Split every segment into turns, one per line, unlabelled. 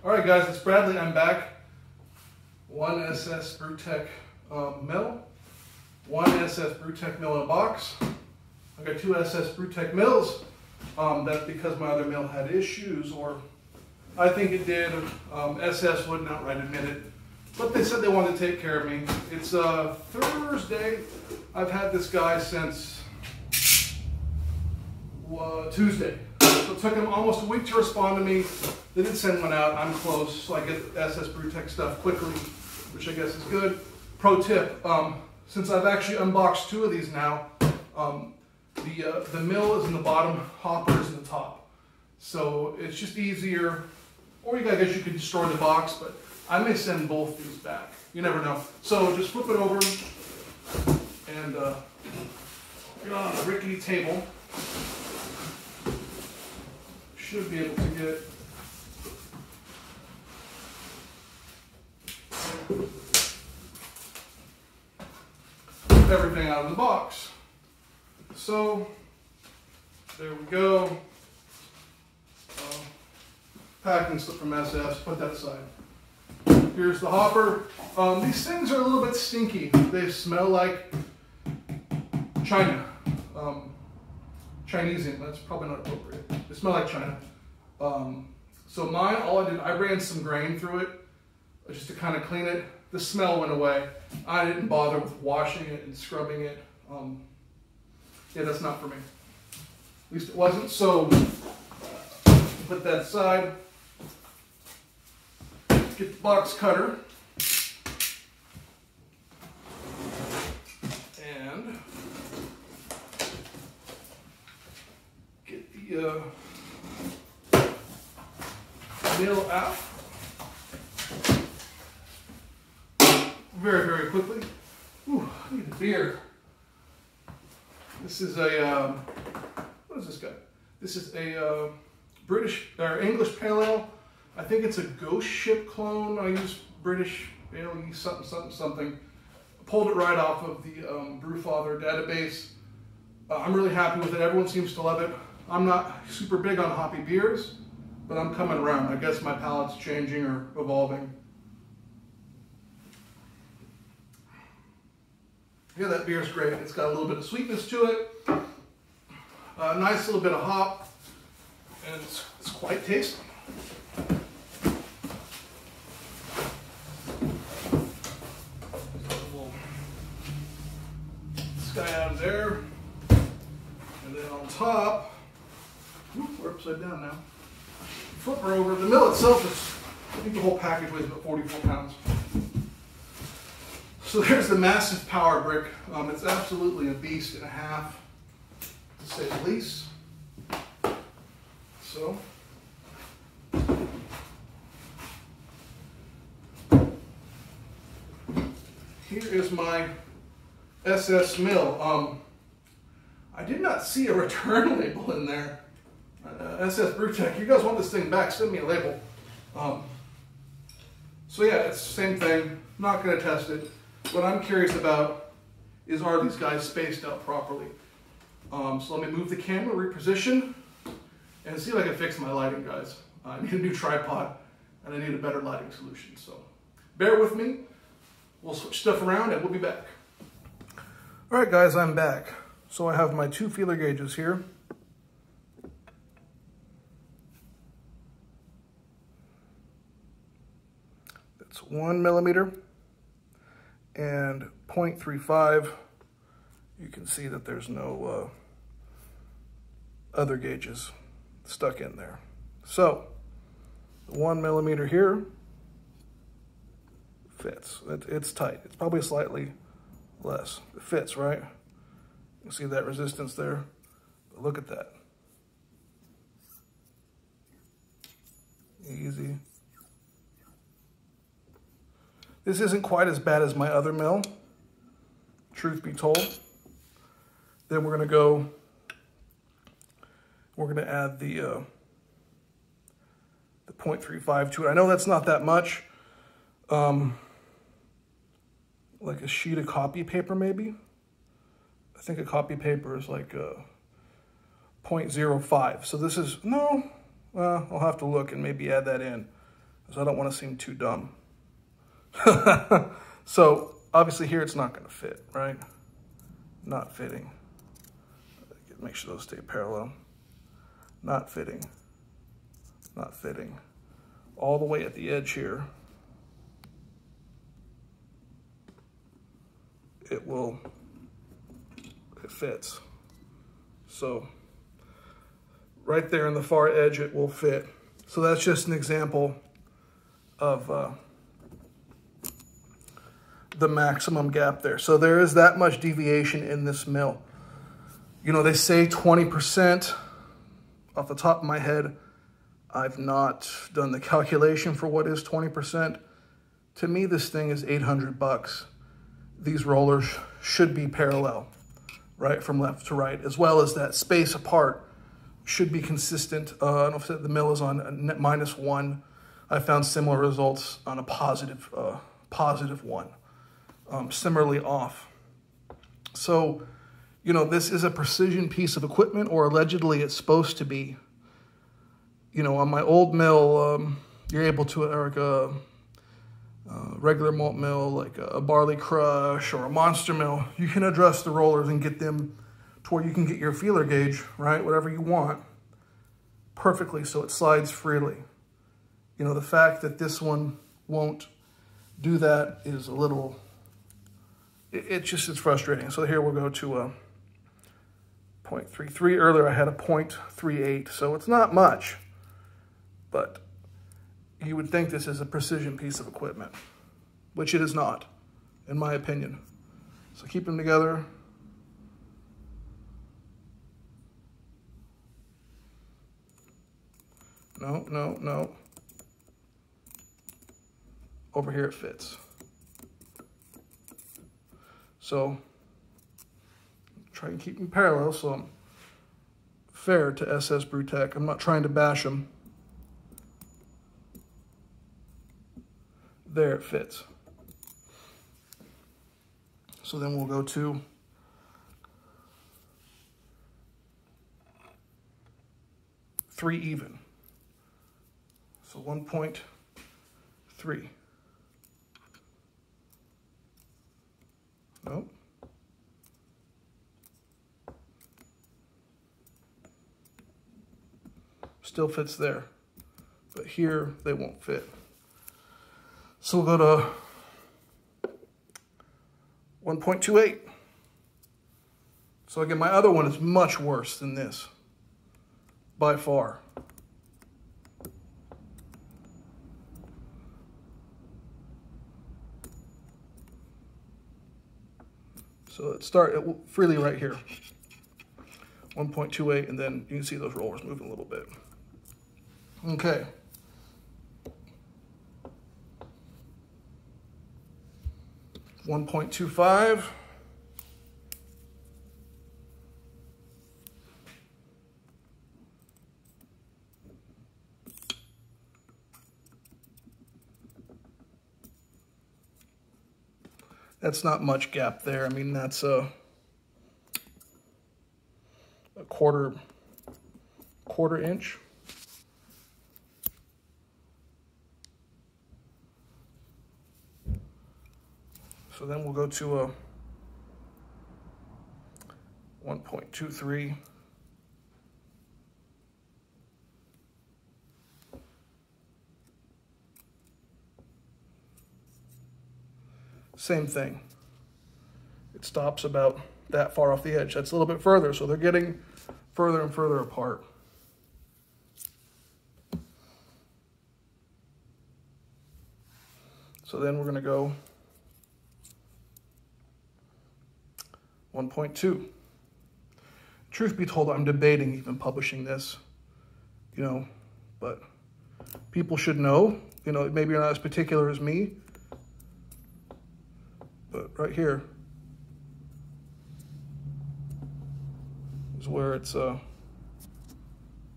All right, guys, it's Bradley. I'm back. One Ss Brewtech Mill. One Ss Brewtech Mill in a box. I got two Ss Brewtech Mills. That's because my other mill had issues, or I think it did. SS wouldn't outright admit it, but they said they wanted to take care of me. It's Thursday. I've had this guy since Tuesday. So it took them almost a week to respond to me. They did send one out. I'm close, so I get Ss Brewtech stuff quickly, which I guess is good. Pro tip, since I've actually unboxed two of these now, the mill is in the bottom, hopper is in the top. So it's just easier, or I guess you could destroy the box, but I may send both these back. You never know. So just flip it over and get on a rickety table. Should be able to get everything out of the box. So there we go. Packing slip from SS, put that aside. Here's the hopper. These things are a little bit stinky. They smell like China. Chinese ink, that's probably not appropriate. They smell like China. So mine, I ran some grain through it just to kind of clean it. The smell went away. I didn't bother with washing it and scrubbing it. Yeah, that's not for me. At least it wasn't. So put that aside. Get the box cutter. And get the mill out. Very, very quickly. Ooh, I need a beer. This is a, what is this guy? This is a British or English Pale Ale. I think it's a Ghost Ship clone. I use British Ale something. Pulled it right off of the Brewfather database. I'm really happy with it. Everyone seems to love it. I'm not super big on hoppy beers, but I'm coming around. I guess my palate's changing or evolving. Yeah, that beer's great. It's got a little bit of sweetness to it. A nice little bit of hop, and it's quite tasty. This guy out of there, and then on top, we're upside down now. Flip her over. The mill itself is, I think the whole package weighs about 44 pounds. So there's the massive power brick. It's absolutely a beast and a half, to say the least. So here is my SS mill. I did not see a return label in there. SS Brewtech, you guys want this thing back, send me a label. So yeah, it's the same thing. I'm not going to test it. What I'm curious about is, are these guys spaced out properly? So let me move the camera, reposition, and see if I can fix my lighting, guys. I need a new tripod, and I need a better lighting solution. So bear with me. We'll switch stuff around, and we'll be back. All right, guys, I'm back. So I have my two feeler gauges here. That's 1 millimeter. And 0.35, you can see that there's no other gauges stuck in there. So, the 1 millimeter here fits. It's tight. It's probably slightly less. It fits, right? You see that resistance there? But look at that. Easy. This isn't quite as bad as my other mill, truth be told. Then we're gonna add the 0.35 to it. I know that's not that much. Like a sheet of copy paper maybe. I think a copy paper is like 0.05. So this is, no, I'll have to look and maybe add that in. because I don't want to seem too dumb. So obviously here it's not going to fit, right? Not fitting. Make sure those stay parallel. Not fitting. Not fitting. All the way at the edge here, it fits. So right there in the far edge, it will fit. So that's just an example of the maximum gap there. So there is that much deviation in this mill. You know, they say 20%. Off the top of my head, I've not done the calculation for what is 20%. To me, this thing is 800 bucks. These rollers should be parallel, right, from left to right, as well as that space apart should be consistent. I don't know if the mill is on a -1. I found similar results on a positive +1, similarly off. So, you know, this is a precision piece of equipment, or allegedly it's supposed to be. You know, on my old mill, you're able to, like a regular malt mill, like a barley crush or a monster mill, you can adjust the rollers and get them to where you can get your feeler gauge, right, whatever you want, perfectly so it slides freely. You know, the fact that this one won't do that is a little, it's frustrating. So here we'll go to 0.33. Earlier I had a 0.38, so it's not much, but you would think this is a precision piece of equipment, which it is not, in my opinion. So keep them together. No, no, no. Over here it fits. So try and keep them parallel so I'm fair to SS Brewtech. I'm not trying to bash them. There it fits. So then we'll go to three even. So 1.3. Nope. Still fits there, but here they won't fit. So we'll go to 1.28. So again, my other one is much worse than this, by far. So let's start freely right here. 1.28, and then you can see those rollers moving a little bit. Okay. .25. That's not much gap there. I mean, that's a quarter inch. So then we'll go to a 1.23. Same thing. It stops about that far off the edge. That's a little bit further, so they're getting further and further apart. So then we're going to go 1.2. Truth be told, I'm debating even publishing this, you know, but people should know, you know, maybe you're not as particular as me, but right here is where it's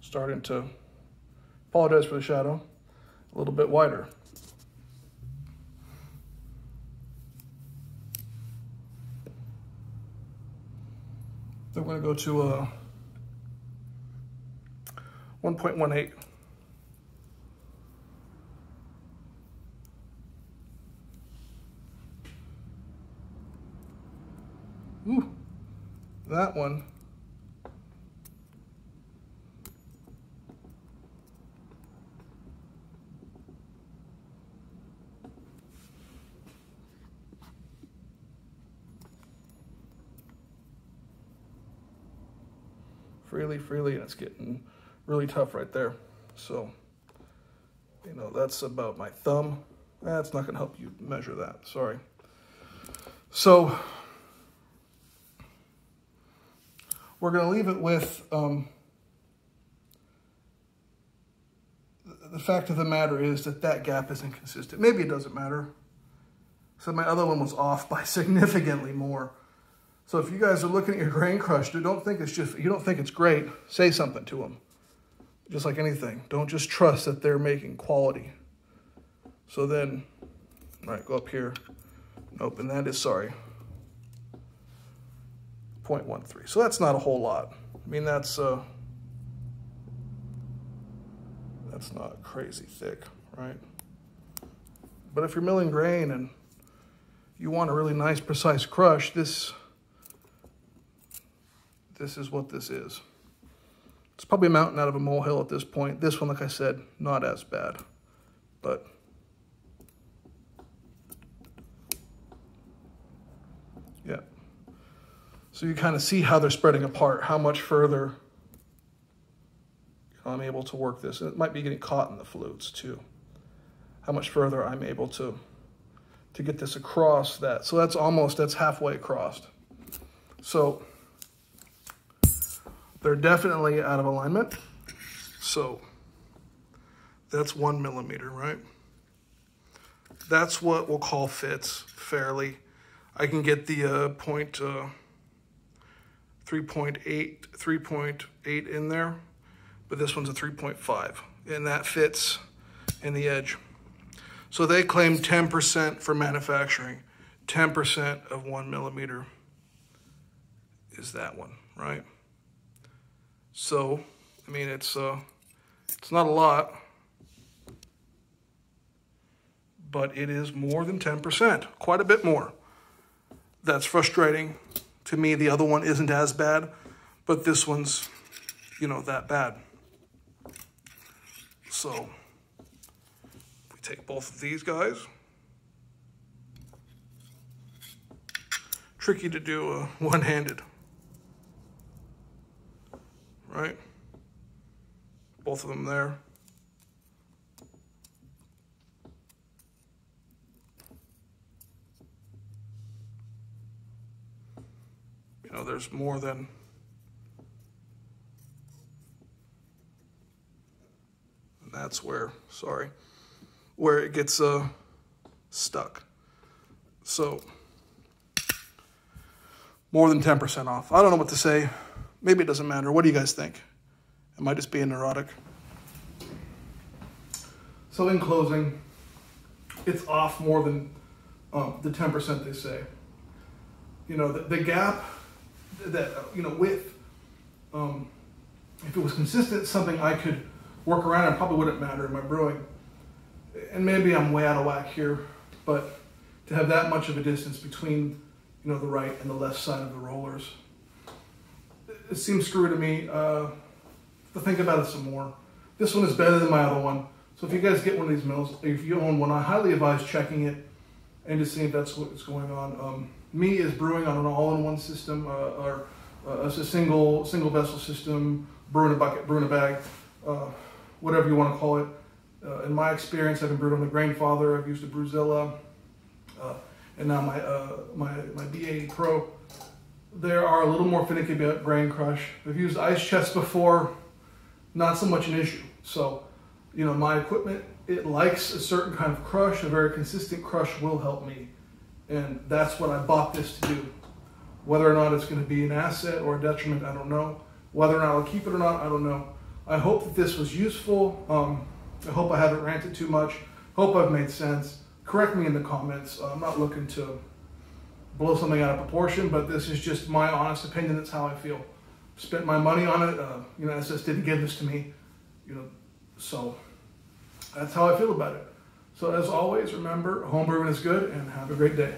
starting to, apologize for the shadow, a little bit wider. Then we're going to go to 1.18. Ooh, that one. Freely, and it's getting really tough right there. So, you know, that's about my thumb. That's not gonna help you measure that, sorry. So, we're gonna leave it with, the fact of the matter is that that gap isn't consistent. Maybe it doesn't matter. So my other one was off by significantly more. So if you guys are looking at your grain crush, don't think it's just, you don't think it's great, say something to them. Just like anything. Don't just trust that they're making quality. So then, all right, go up here. Nope, and that is, sorry, 0.13. So that's not a whole lot. I mean, that's not crazy thick, right? But if you're milling grain and you want a really nice, precise crush, this is what this is. It's probably a mountain out of a molehill at this point. This one, like I said, not as bad, but yeah. So you kind of see how they're spreading apart, how much further I'm able to work this. It might be getting caught in the flutes too. How much further I'm able to get this across that. So that's halfway across. So they're definitely out of alignment. So that's 1 millimeter, right? That's what we'll call fits fairly. I can get the 3.8 in there, but this one's a 3.5, and that fits in the edge. So they claim 10% for manufacturing. 10% of 1 millimeter is that one, right? So, I mean, it's not a lot, but it is more than 10%, quite a bit more. That's frustrating. To me, the other one isn't as bad, but this one's, you know, that bad. So, if we take both of these guys, tricky to do one-handed, right? Both of them there. You know, there's more than that's where, sorry, where it gets stuck. So more than 10% off. I don't know what to say. Maybe it doesn't matter. What do you guys think? Am I just being neurotic? So in closing, it's off more than the 10% they say. You know, the gap that, you know, width, if it was consistent, something I could work around, it probably wouldn't matter in my brewing. And maybe I'm way out of whack here, but to have that much of a distance between, you know, the right and the left side of the rollers, it seems screwy to me. To think about it some more. This one is better than my other one. So if you guys get one of these mills, if you own one, I highly advise checking it and just seeing if that's what's going on. Me is brewing on an all-in-one system, or a single vessel system, brew in a bucket, brew in a bag, whatever you want to call it. In my experience, I've been brewed on the Grainfather. I've used a Brewzilla, and now my B80 Pro. They are a little more finicky about grain crush. I've used ice chests before, not so much an issue. So, you know, my equipment, it likes a certain kind of crush. A very consistent crush will help me. And that's what I bought this to do. Whether or not it's going to be an asset or a detriment, I don't know. Whether or not I'll keep it or not, I don't know. I hope that this was useful. I hope I haven't ranted too much. Hope I've made sense. Correct me in the comments. I'm not looking to blow something out of proportion, but this is just my honest opinion. That's how I feel. Spent my money on it. You know, SS didn't give this to me. You know, so that's how I feel about it. So as always, remember, home brewing is good, and have a great day.